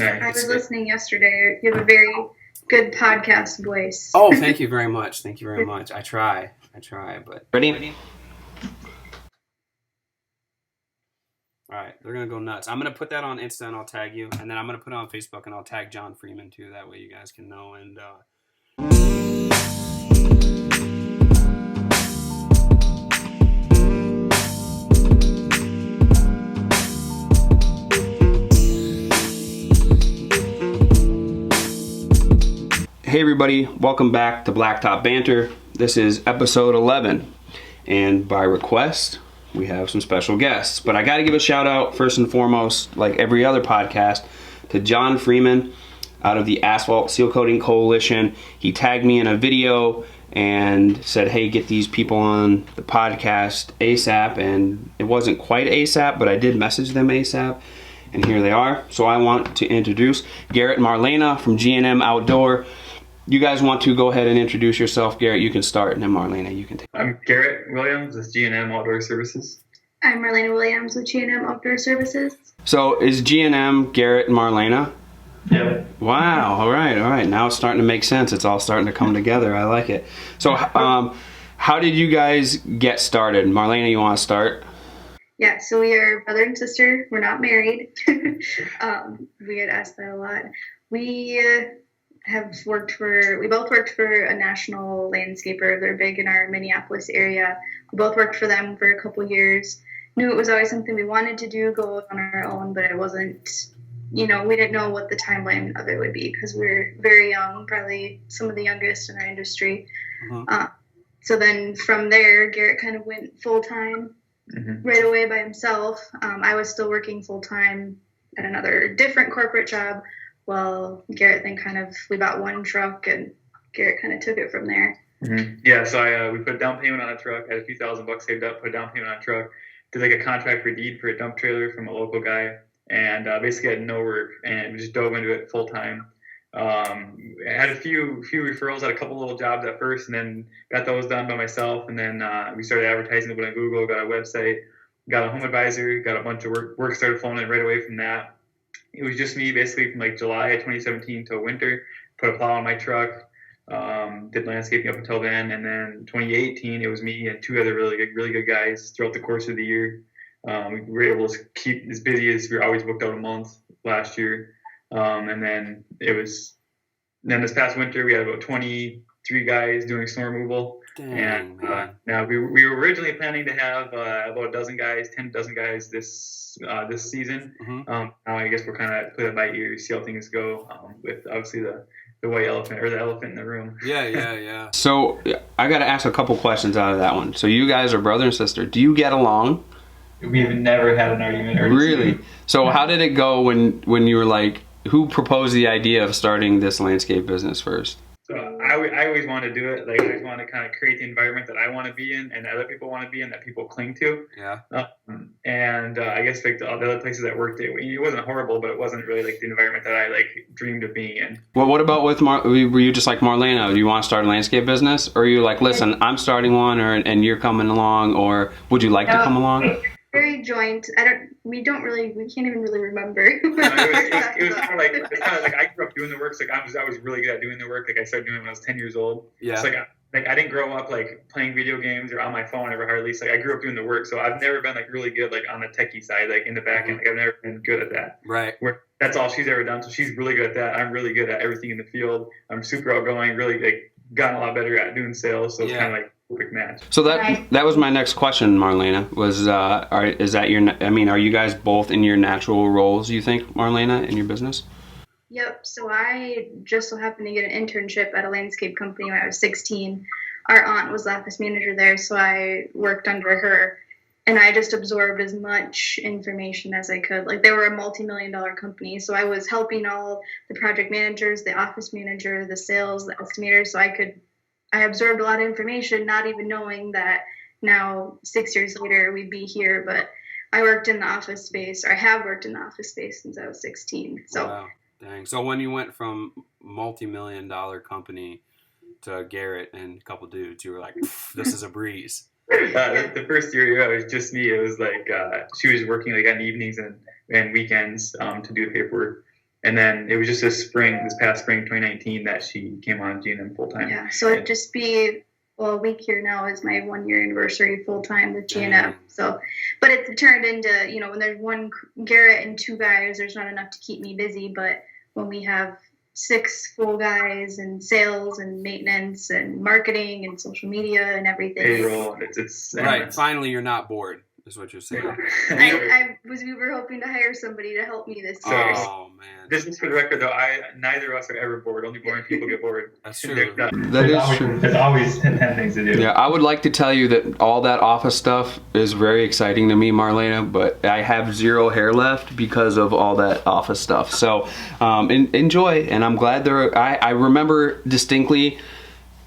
I was listening yesterday. You have a very good podcast voice. Oh, thank you very much. Thank you very much. I try, but... Ready? All right, they're going to go nuts. I'm going to put that on Insta and I'll tag you. And then I'm going to put it on Facebook and I'll tag John Freeman too. That way you guys can know. And hey everybody, welcome back to Blacktop Banter. This is episode 11. And by request, we have some special guests. But I got to give a shout out first and foremost, like every other podcast, to John Freeman out of the Asphalt Sealcoating Coalition. He tagged me in a video and said, hey, get these people on the podcast ASAP. And it wasn't quite ASAP, but I did message them ASAP. And here they are. So I want to introduce Garrett and Marlena from G&M Outdoor. You guys want to go ahead and introduce yourself. Garrett, you can start, and then Marlena, you can take it. I'm Garrett Williams with G&M Outdoor Services. I'm Marlena Williams with G&M Outdoor Services. So is G&M Garrett and Marlena? Yeah. Wow, all right. Now it's starting to make sense. It's all starting to come together. I like it. So how did you guys get started? Marlena, you want to start? Yeah, so we are brother and sister. We're not married. We get asked that a lot. We both worked for a national landscaper. They're big in our Minneapolis area. We both worked for them for a couple years. Knew it was always something we wanted to do, go on our own, but it wasn't, we didn't know what the timeline of it would be because we were very young, probably some of the youngest in our industry. So then from there, Garrett kind of went full-time right away by himself. I was still working full-time at another different corporate job. Well, Garrett then we bought one truck and Garrett kind of took it from there. Yeah, so we put a down payment on a truck, had a few $1,000 saved up, put a down payment on a truck, did like a contract for deed for a dump trailer from a local guy, and basically had no work, and we just dove into it full time. I had a few referrals, had a couple little jobs at first, and then got those done by myself, and then we started advertising a bit on Google, got a website, got a home advisor, got a bunch of work started flowing in right away from that. It was just me basically from like July 2017 till winter, put a plow on my truck, did landscaping up until then. And then 2018, it was me and two other really good guys throughout the course of the year. We were able to keep as busy as we were always booked out a month last year. And then this past winter, we had about 23 guys doing snow removal. Dang, and now we were originally planning to have about 10 dozen guys this season. Now I guess we're kind of play it by ear, see how things go with obviously the white elephant or the elephant in the room. Yeah. So I got to ask a couple questions out of that one. So you guys are brother and sister. Do you get along? We've never had an argument. Really? So how did it go when you were like, who proposed the idea of starting this landscape business first? So I always want to do it. Like I always want to kind of create the environment that I want to be in and other people want to be in, that people cling to. Yeah. And I guess like the other places that worked, it wasn't horrible, but it wasn't really like the environment that I like dreamed of being in. Well, what about with were you just like Marlena? Do you want to start a landscape business, or are you like, listen, I'm starting one, and you're coming along, or would you like to come along? Very joint. We can't even really remember. It was kind of like I grew up doing the work. So like I was really good at doing the work. Like I started doing it when I was 10 years old. Yeah. So like I didn't grow up like playing video games or on my phone ever hardly. So like I grew up doing the work. So I've never been like really good like on the techie side, like in the back end. Like I've never been good at that. Right. That's all she's ever done. So she's really good at that. I'm really good at everything in the field. I'm super outgoing. Really like gotten a lot better at doing sales. So it's kind of like perfect match. So that was my next question, Marlena. Are you guys both in your natural roles, you think, Marlena, in your business? Yep. So I just so happened to get an internship at a landscape company when I was 16. Our aunt was the office manager there, so I worked under her, and I just absorbed as much information as I could. Like they were a multi-million-dollar company, so I was helping all the project managers, the office manager, the sales, the estimators, so I absorbed a lot of information, not even knowing that now 6 years later we'd be here. But I worked in the office space, or I have worked in the office space since I was 16. So. Wow. Dang. So when you went from multi-million-dollar company to Garrett and a couple dudes, you were like, this is a breeze. The first year it was just me. It was like she was working like on evenings and weekends to do the paperwork. And then it was just this past spring, 2019, that she came on G&M full time. Yeah, so it'd just be, well, a week here now is my 1 year anniversary full time with G&M. So, but it's turned into, when there's one Garrett and 2 guys, there's not enough to keep me busy. But when we have 6 full guys and sales and maintenance and marketing and social media and everything. Payroll, it's right. Finally, you're not bored. Is what you're saying. We were hoping to hire somebody to help me this year. Oh man! This is for the record, though. Neither of us are ever bored. Only boring people get bored. That's true. That is true. There's always 10 things to do. Yeah, I would like to tell you that all that office stuff is very exciting to me, Marlena. But I have 0 hair left because of all that office stuff. So enjoy, and I'm glad there. I remember distinctly.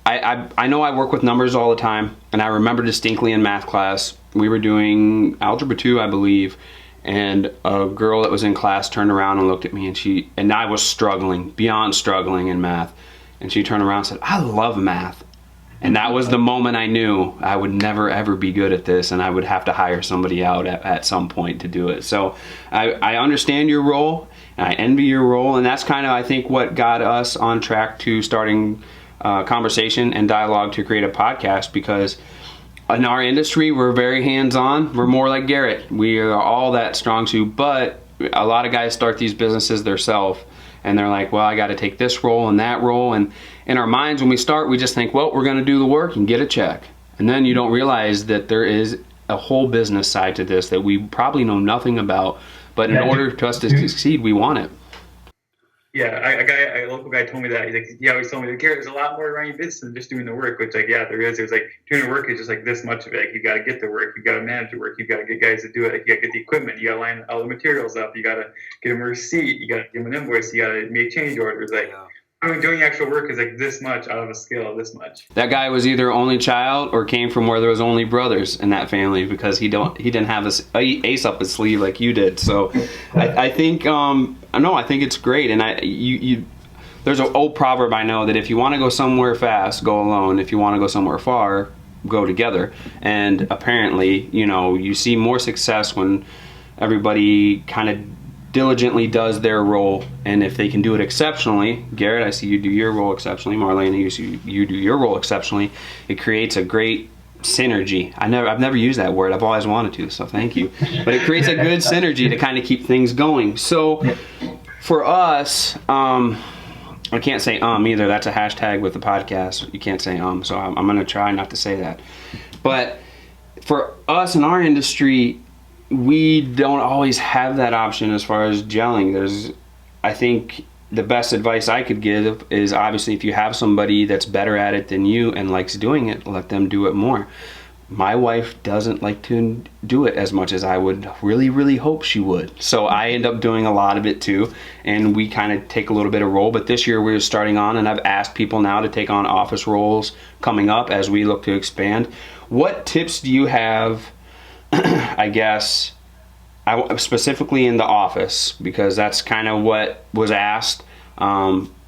I know I work with numbers all the time, and I remember distinctly in math class, we were doing Algebra 2, I believe, and a girl that was in class turned around and looked at me, and I was struggling, beyond struggling in math, and she turned around and said, "I love math." And that was the moment I knew I would never, ever be good at this, and I would have to hire somebody out at some point to do it. So I understand your role, and I envy your role, and that's kind of, I think, what got us on track to starting conversation and dialogue to create a podcast, because in our industry we're very hands-on. We're more like Garrett. We are all that strong suit, but a lot of guys start these businesses themselves and they're like, well, I got to take this role and that role, and in our minds when we start we just think, well, we're going to do the work and get a check, and then you don't realize that there is a whole business side to this that we probably know nothing about, but in order for us to succeed, we want it. Yeah, a local guy told me that. He always told me, Garrett, there's a lot more around your business than just doing the work, which, yeah, there is. It was doing the work is just this much of it. You got to get the work, you got to manage the work, you got to get guys to do it, you got to get the equipment, you got to line all the materials up, you got to get them a receipt, you got to give them an invoice, you got to make change orders. Doing actual work is this much out of a scale, this much. That guy was either only child or came from where there was only brothers in that family, because he didn't have this ace up his sleeve like you did. So I think I think it's great, and there's an old proverb I know that if you want to go somewhere fast, go alone. If you want to go somewhere far, go together. And apparently, you see more success when everybody kind of diligently does their role, and if they can do it exceptionally, Garrett, I see you do your role exceptionally, Marlena, you do your role exceptionally, it creates a great synergy. I've never used that word. I've always wanted to, so thank you. But it creates a good synergy to kind of keep things going. So for us, I can't say either. That's a hashtag with the podcast. You can't say so I'm going to try not to say that. But for us in our industry, we don't always have that option as far as gelling. I think the best advice I could give is, obviously, if you have somebody that's better at it than you and likes doing it, let them do it more. My wife doesn't like to do it as much as I would really, really hope she would. So I end up doing a lot of it too, and we kind of take a little bit of role. But this year we're starting on, and I've asked people now to take on office roles coming up as we look to expand. What tips do you have, I guess, specifically in the office, because that's kind of what was asked.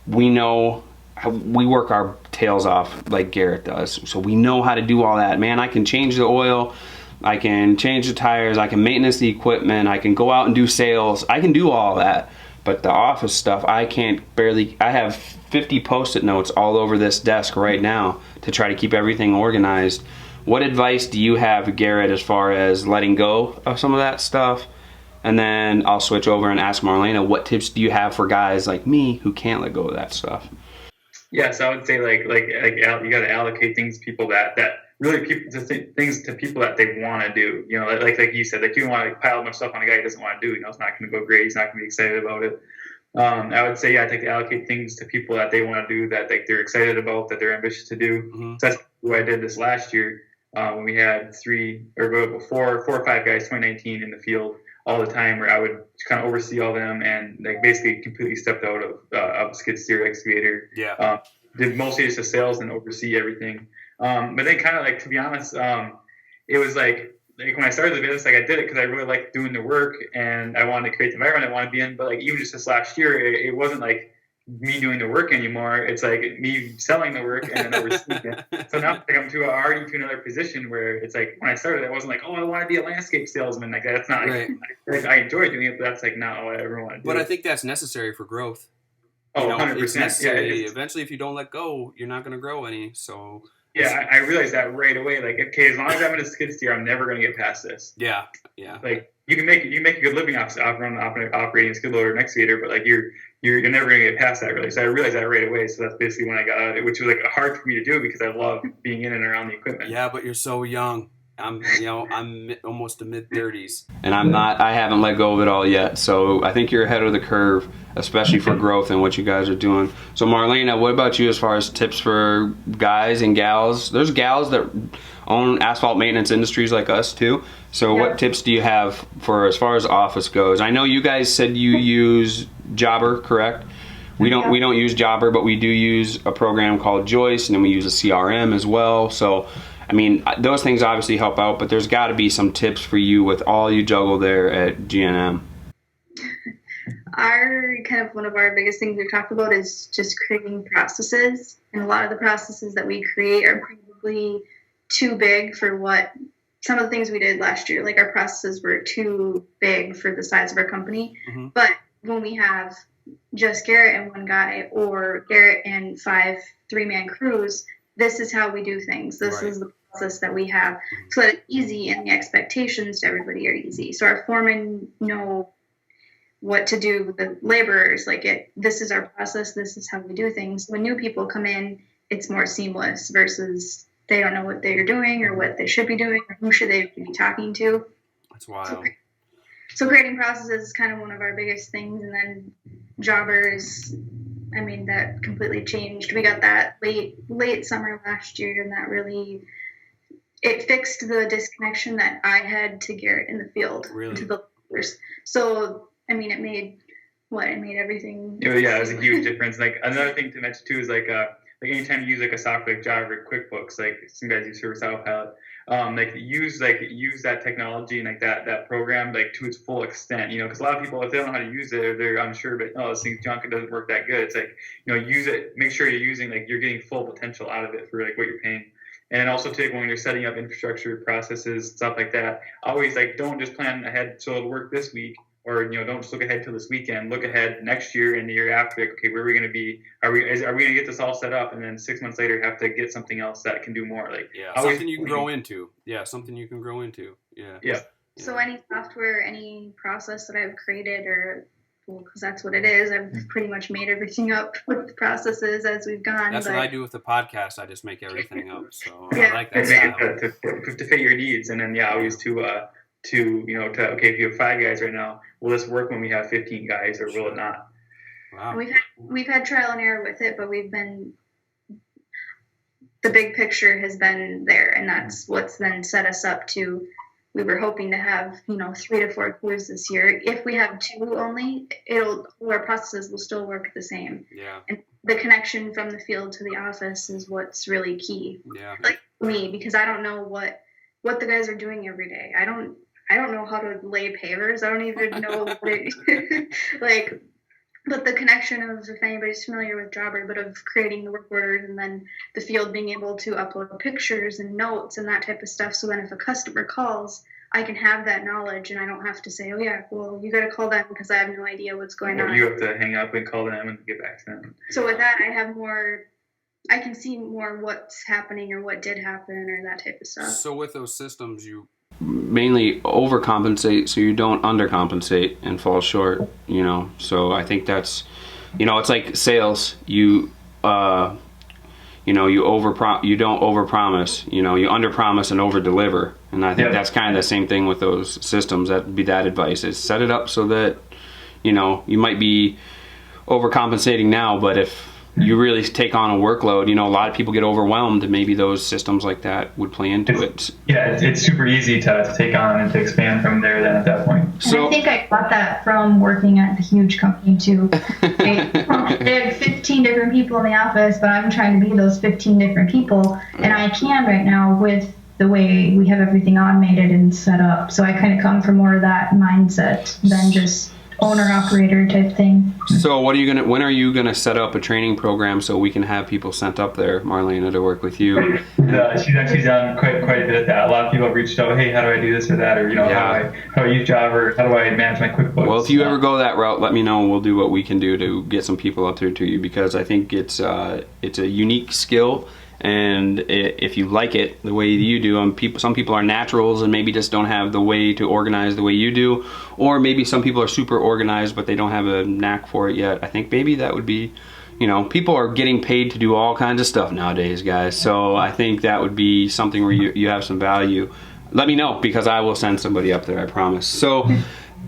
We know we work our tails off like Garrett does, so we know how to do all that. Man, I can change the oil, I can change the tires, I can maintenance the equipment, I can go out and do sales, I can do all that. But the office stuff, I have 50 post-it notes all over this desk right now to try to keep everything organized. What advice do you have, Garrett, as far as letting go of some of that stuff? And then I'll switch over and ask Marlena, what tips do you have for guys like me who can't let go of that stuff? Yes, I would say you got to allocate things to people that really things to people that they want to do. Like you said, you don't want to pile a bunch of stuff on a guy who doesn't want to do. It's not going to go great. He's not going to be excited about it. I would say, take to allocate things to people that they want to do, that they're excited about, that they're ambitious to do. Mm-hmm. So that's what I did this last year when we had 4 or 5 guys, 2019 in the field all the time, where I would kind of oversee all of them and basically completely stepped out of skid steer excavator. Yeah. Did mostly just the sales and oversee everything. But then kind of to be honest, it was when I started the business, I did it because I really liked doing the work and I wanted to create the environment I wanted to be in. But even just this last year, it wasn't me doing the work anymore. It's like me selling the work and then overseeing it. So now like I'm already to another position where it's like when I started, I wasn't like, oh, I want to be a landscape salesman. Like that's not. Right. Like, I enjoy doing it, but that's like not what I ever want to do. But I think that's necessary for growth. Oh, 100%. It's necessary. Yeah, eventually, if you don't let go, you're not going to grow any. So. Yeah, I realized that right away. Like, okay, as long as I'm in a skid steer, I'm never going to get past this. Yeah. Like, you can make a good living operating a skid loader and excavator, but like you're never going to get past that really. So I realized that right away. So that's basically when I got out of it, which was like hard for me to do because I love being in and around the equipment. Yeah, but you're so young. I'm almost to mid-30s, and I haven't let go of it all yet. So I think you're ahead of the curve, especially for growth and what you guys are doing. So Marlena, what about you as far as tips for guys and gals? There's gals that own asphalt maintenance industries like us too. So what tips do you have for as far as office goes? I know you guys said you use Jobber, correct? We don't use Jobber, but we do use a program called Joyce, and then we use a CRM as well. So I mean, those things obviously help out, but there's got to be some tips for you with all you juggle there at GNM. One of our biggest things we've talked about is just creating processes. And a lot of the processes that we create are probably too big for what some of the things we did last year. Like our processes were too big for the size of our company. Mm-hmm. But when we have just Garrett and one guy, or Garrett and 5 3-man crews, this is how we do things. This is the process that we have, so that it's easy and the expectations to everybody are easy. So our foremen know what to do with the laborers. This is our process. This is how we do things. When new people come in, it's more seamless versus they don't know what they're doing or what they should be doing or who should they be talking to. That's wild. So creating processes is kind of one of our biggest things. And then jobbers, I mean, that completely changed. We got that late summer last year, and that really, it fixed the disconnection that I had to Garrett in the field. Really? To the laborers. So, I mean, it made everything. Yeah, it was a huge difference. Like another thing to mention too is like anytime you use like a software like Jobber, QuickBooks, like some guys use Service Autopilot. Use that technology and like that program like to its full extent, because a lot of people, if they don't know how to use it, they're unsure, but this thing's junk, it doesn't work that good. It's like, use it, make sure you're using, like you're getting full potential out of it for like what you're paying. And also take when you're setting up infrastructure processes, stuff like that, always like don't just plan ahead so it'll work this week, or don't just look ahead till this weekend. Look ahead next year and the year after. Like, okay, where are we going to be? Are we going to get this all set up, and then 6 months later have to get something else that can do more? Like something you can grow into. Yeah, something you can grow into. Yeah. So any software, any process that I've created, because that's what it is, I've pretty much made everything up with the processes as we've gone. That's what I do with the podcast. I just make everything up. So I like that style. To fit your needs, and then always okay, if you have 5 guys right now, will this work when we have 15 guys, or will it not? Wow. We've had trial and error with it, but the big picture has been there, and that's what's then set us up to. We were hoping to have 3 to 4 crews this year. If we have 2 only, our processes will still work the same. Yeah. And the connection from the field to the office is what's really key. Yeah. Like me, because I don't know what the guys are doing every day. I don't know how to lay pavers. I don't even know what it but the connection of, if anybody's familiar with Jobber, but of creating the work orders and then the field being able to upload pictures and notes and that type of stuff. So then if a customer calls, I can have that knowledge and I don't have to say, you got to call them because I have no idea what's going on. You have to hang up and call them and get back to them. So with that, I can see more what's happening or what did happen or that type of stuff. So with those systems, you mainly overcompensate so you don't undercompensate and fall short, so I think that's it's like sales. You don't overpromise, you underpromise and overdeliver, and I think that's kind of the same thing with those systems. That'd be that advice, is set it up so that you might be overcompensating now, but if you really take on a workload, a lot of people get overwhelmed, and maybe those systems like that would play into it. Yeah, it's super easy to take on and to expand from there then at that point. So, I think I got that from working at the huge company too. They have 15 different people in the office, but I'm trying to be those 15 different people, and I can right now with the way we have everything automated and set up. So I kind of come from more of that mindset than just owner-operator type thing. So when are you gonna set up a training program so we can have people sent up there, Marlena, to work with you? She's done quite a bit of that. A lot of people have reached out, hey, how do I do this or that, or how do I use Java, or how do I manage my QuickBooks? Well, if you ever go that route, let me know, and we'll do what we can do to get some people up there to you, because I think it's a unique skill. And if you like it the way you do, some people are naturals and maybe just don't have the way to organize the way you do, or maybe some people are super organized but they don't have a knack for it yet. I think maybe that would be, people are getting paid to do all kinds of stuff nowadays, guys. So I think that would be something where you have some value. Let me know, because I will send somebody up there, I promise. So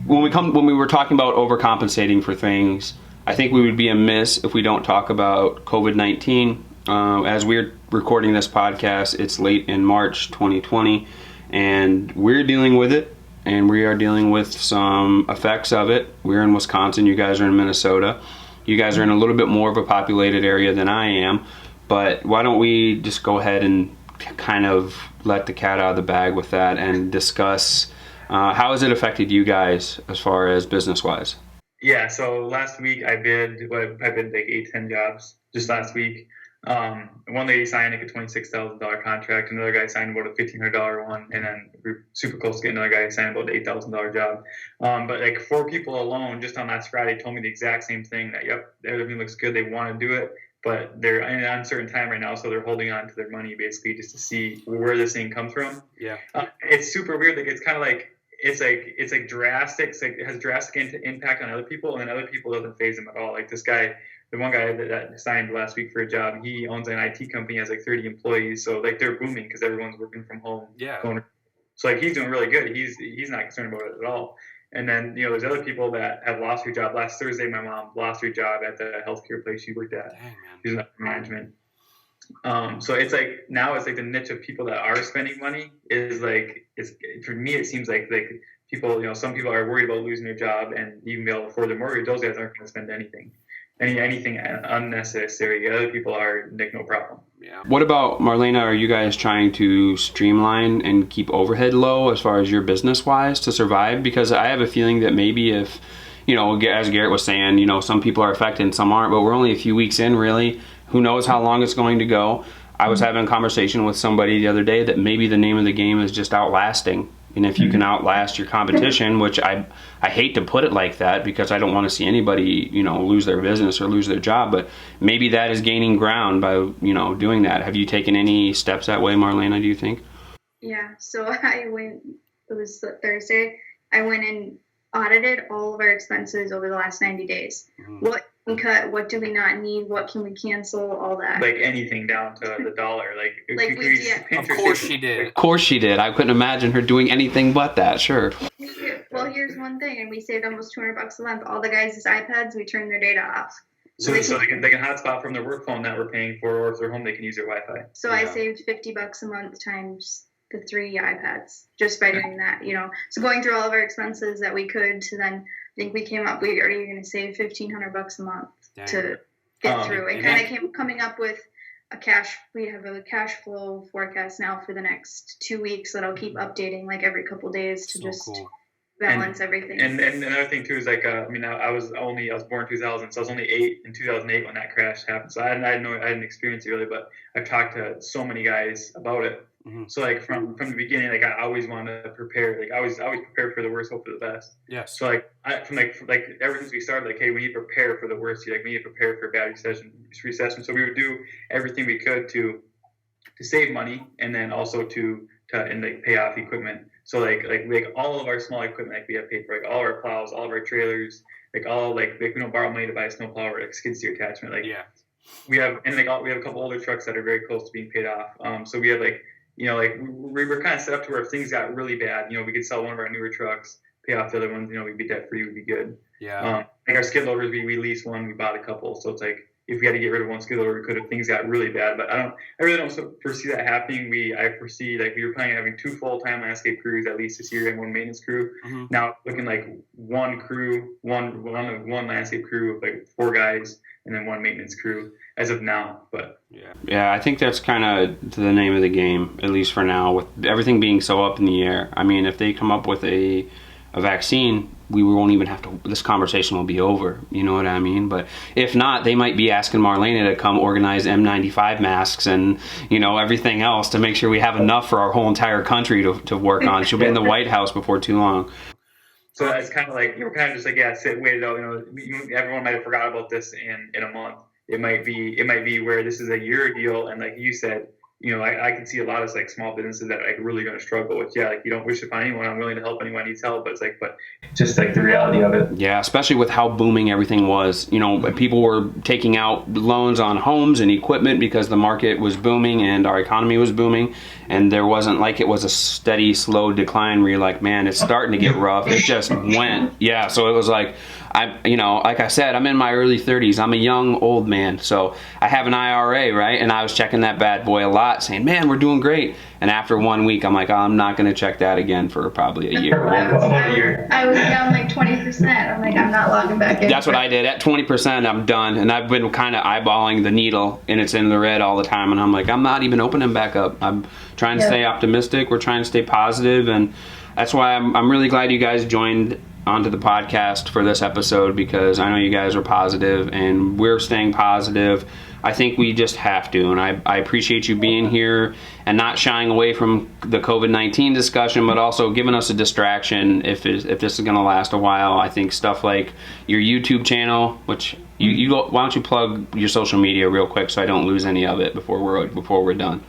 when we were talking about overcompensating for things, I think we would be amiss if we don't talk about COVID-19. As we're recording this podcast, it's late in March 2020, and we're dealing with it, and we are dealing with some effects of it. We're in Wisconsin, you guys are in Minnesota. You guys are in a little bit more of a populated area than I am, but why don't we just go ahead and kind of let the cat out of the bag with that and discuss how has it affected you guys as far as business-wise? Yeah, so last week I bid like 8-10 jobs just last week. One lady signed like a $26,000 contract, another guy signed about a $1,500 one, and then we're super close to getting another guy signed about an $8,000 job. But like 4 people alone just on last Friday told me the exact same thing, that yep, everything looks good, they want to do it, but they're in an uncertain time right now, so they're holding on to their money basically just to see where this thing comes from. Yeah, it's super weird. Like it's kind of like it's like drastic. It's like it has drastic impact on other people, and then other people doesn't phase them at all. Like this guy. The one guy that signed last week for a job, he owns an IT company, has like 30 employees. So like they're booming because everyone's working from home. Yeah. So like he's doing really good. He's not concerned about it at all. And then, there's other people that have lost their job. Last Thursday, my mom lost her job at the healthcare place she worked at. Dang, She's in upper management. So it's like, now it's like the niche of people that are spending money is like, for me, it seems like people, some people are worried about losing their job and even be able to afford their mortgage. Those guys aren't going to spend anything unnecessary. Other people are like no problem. Yeah. What about Marlena? Are you guys trying to streamline and keep overhead low as far as your business wise to survive? Because I have a feeling that maybe if, as Garrett was saying, some people are affected and some aren't, but we're only a few weeks in really. Who knows how long it's going to go? I was having a conversation with somebody the other day that maybe the name of the game is just outlasting. And if you can outlast your competition, which I hate to put it like that because I don't want to see anybody, lose their business or lose their job, but maybe that is gaining ground by, doing that. Have you taken any steps that way, Marlena, do you think? Yeah, so it was Thursday, I went and audited all of our expenses over the last 90 days. Mm-hmm. What can we cut? What do we not need? What can we cancel? All that. Like anything down to the dollar. Of course she did. Of course she did. I couldn't imagine her doing anything but that. Sure. Well, here's one thing, and we saved almost $200 a month. All the guys' iPads, we turned their data off. So they can hotspot from their work phone that we're paying for, or if they're home, they can use their Wi-Fi. So yeah. I saved $50 a month times the 3 iPads just by doing that. So going through all of our expenses that we could, to then I think we came up, we are going to save $1,500 a month. Dang. To get through, and kind of coming up with we have a cash flow forecast now for the next 2 weeks that I'll keep updating like every couple days to balance everything. And another thing too is like, I was born in 2000, so I was only 8 in 2008 when that crash happened. So I didn't experience it really, but I've talked to so many guys about it. Mm-hmm. So like from the beginning, like I always wanted to prepare. Like I always prepare for the worst, hope for the best. Yes. So like from ever since we started, like, hey, we need to prepare for the worst. We need to prepare for a bad recession. So we would do everything we could to save money, and then also to pay off equipment. So like all of our small equipment, like we have paid for, like all our plows, all of our trailers, we don't borrow money to buy a snowplow or like skid steer attachment. Like yeah. We have a couple older trucks that are very close to being paid off. So we have we were kind of set up to where if things got really bad, we could sell one of our newer trucks, pay off the other ones, we'd be debt free, we'd be good. Yeah. Like our skid loaders, we leased one, we bought a couple. So it's like, if we had to get rid of one skid loader, we could if things got really bad. But I really don't foresee that happening. I foresee we were planning on having 2 full-time landscape crews at least this year and 1 maintenance crew. Mm-hmm. Now looking like one landscape crew of like 4 guys and then 1 maintenance crew as of now. But yeah, I think that's kind of the name of the game, at least for now, with everything being so up in the air. I mean, if they come up with a a vaccine, we won't even have to, this conversation will be over, you know what I mean? But if not, they might be asking Marlena to come organize M95 masks and, you know, everything else to make sure we have enough for our whole entire country to work on. She'll be in the White House before too long. So it's kind of like, you're kind of just like, yeah, wait it out. You know, everyone might have forgot about this in a month. It might be where this is a year deal, and like you said, you know, I can see a lot of like small businesses that are like really going to struggle with. Yeah, like you don't wish to find anyone. I'm willing to help anyone needs help, but it's like, but just like the reality of it. Yeah, especially with how booming everything was. You know, people were taking out loans on homes and equipment because the market was booming and our economy was booming, and there wasn't like it was a steady, slow decline where you're like, man, it's starting to get rough. It just went. Yeah, so it was like, you know, like I said, I'm in my early 30s. I'm a young old man, so I have an IRA, right? And I was checking that bad boy a lot, saying, man, we're doing great. And after 1 week, I'm like, oh, I'm not going to check that again for probably a year. I was down like 20%. I'm like, I'm not logging back in. That's what I did. At 20%, I'm done. And I've been kind of eyeballing the needle, and it's in the red all the time. And I'm like, I'm not even opening back up. I'm trying to stay optimistic. We're trying to stay positive, and that's why I'm really glad you guys joined onto the podcast for this episode, because I know you guys are positive and we're staying positive. I think we just have to, and I appreciate you being here and not shying away from the COVID-19 discussion, but also giving us a distraction if this is going to last a while. I think stuff like your YouTube channel, which you go, why don't you plug your social media real quick so I don't lose any of it before we're done.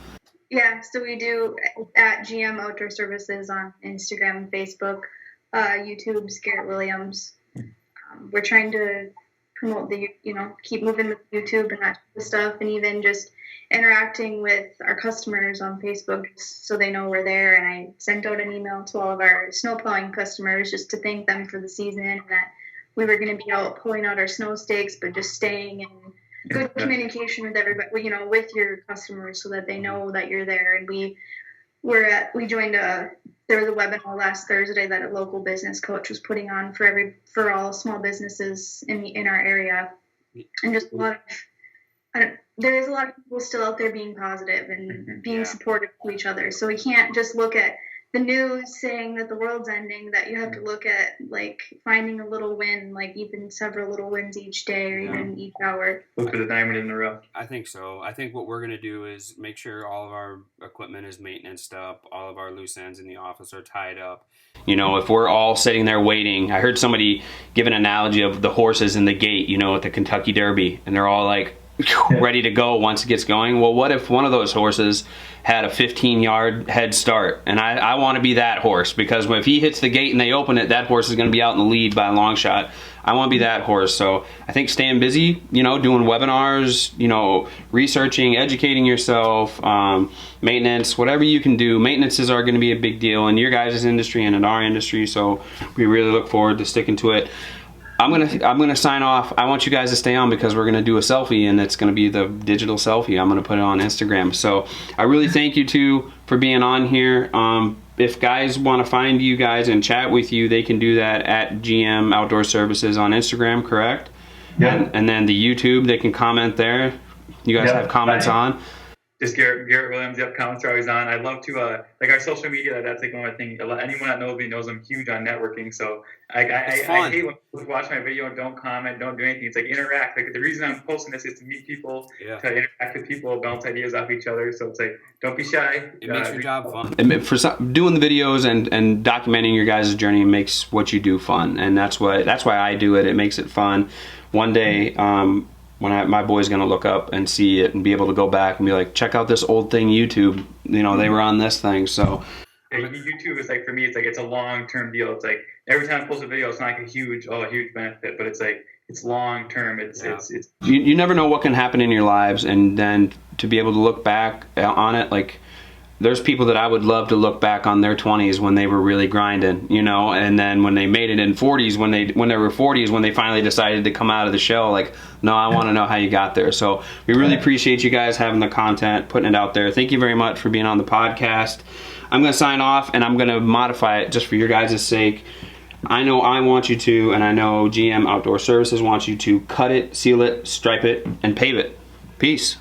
Yeah, so we do at GM Outdoor Services on Instagram and Facebook. YouTube's Garrett Williams. We're trying to promote keep moving with YouTube and that stuff, and even just interacting with our customers on Facebook so they know we're there. And I sent out an email to all of our snow plowing customers just to thank them for the season, and that we were going to be out pulling out our snow stakes, but just staying in good communication with everybody, you know, with your customers so that they know that you're there. And we joined there was a webinar last Thursday that a local business coach was putting on for all small businesses in our area, and just there is a lot of people still out there being positive and being supportive to each other. So we can't just look at the news saying that the world's ending, that you have to look at like finding a little win, like even several little wins each day or even each hour. Look for the diamond in the rough. I think so. I think what we're going to do is make sure all of our equipment is maintenanced up, all of our loose ends in the office are tied up. You know, if we're all sitting there waiting, I heard somebody give an analogy of the horses in the gate, you know, at the Kentucky Derby, and they're all like ready to go once it gets going. Well, what if one of those horses had a 15-yard head start? And I want to be that horse, because if he hits the gate and they open it, that horse is going to be out in the lead by a long shot. I want to be that horse. So I think staying busy, you know, doing webinars, you know, researching, educating yourself, maintenance, whatever you can do. Maintenances are going to be a big deal in your guys' industry and in our industry. So we really look forward to sticking to it. I'm gonna sign off. I want you guys to stay on because we're gonna do a selfie, and it's gonna be the digital selfie. I'm gonna put it on Instagram. So I really thank you two for being on here. If guys want to find you guys and chat with you, they can do that at GM Outdoor Services on Instagram, correct? Yeah. And then the YouTube, they can comment there. You guys have comments on? Just Garrett Williams. Yep, comments are always on. I'd love to like our social media. That's like one of my things. Anyone that knows me knows I'm huge on networking. So I hate when people watch my video and don't comment, don't do anything. It's like interact. Like the reason I'm posting this is to meet people, to interact with people, bounce ideas off each other. So it's like, don't be shy. It makes your job fun. Doing the videos and documenting your guys' journey makes what you do fun, and that's why I do it. It makes it fun. One day, when my boy's gonna look up and see it and be able to go back and be like, check out this old thing, YouTube. You know, they were on this thing. So YouTube is like, for me, it's like, it's a long-term deal. It's like every time I post a video, it's not like a huge benefit, but it's like, it's long-term. It's you never know what can happen in your lives, and then to be able to look back on it, like there's people that I would love to look back on their 20s when they were really grinding, you know, and then when they made it in 40s, when they were 40s, when they finally decided to come out of the shell, like, no, I want to know how you got there. So we really appreciate you guys having the content, putting it out there. Thank you very much for being on the podcast. I'm going to sign off, and I'm going to modify it just for your guys' sake. I know I want you to, and I know GM Outdoor Services wants you to cut it, seal it, stripe it, and pave it. Peace.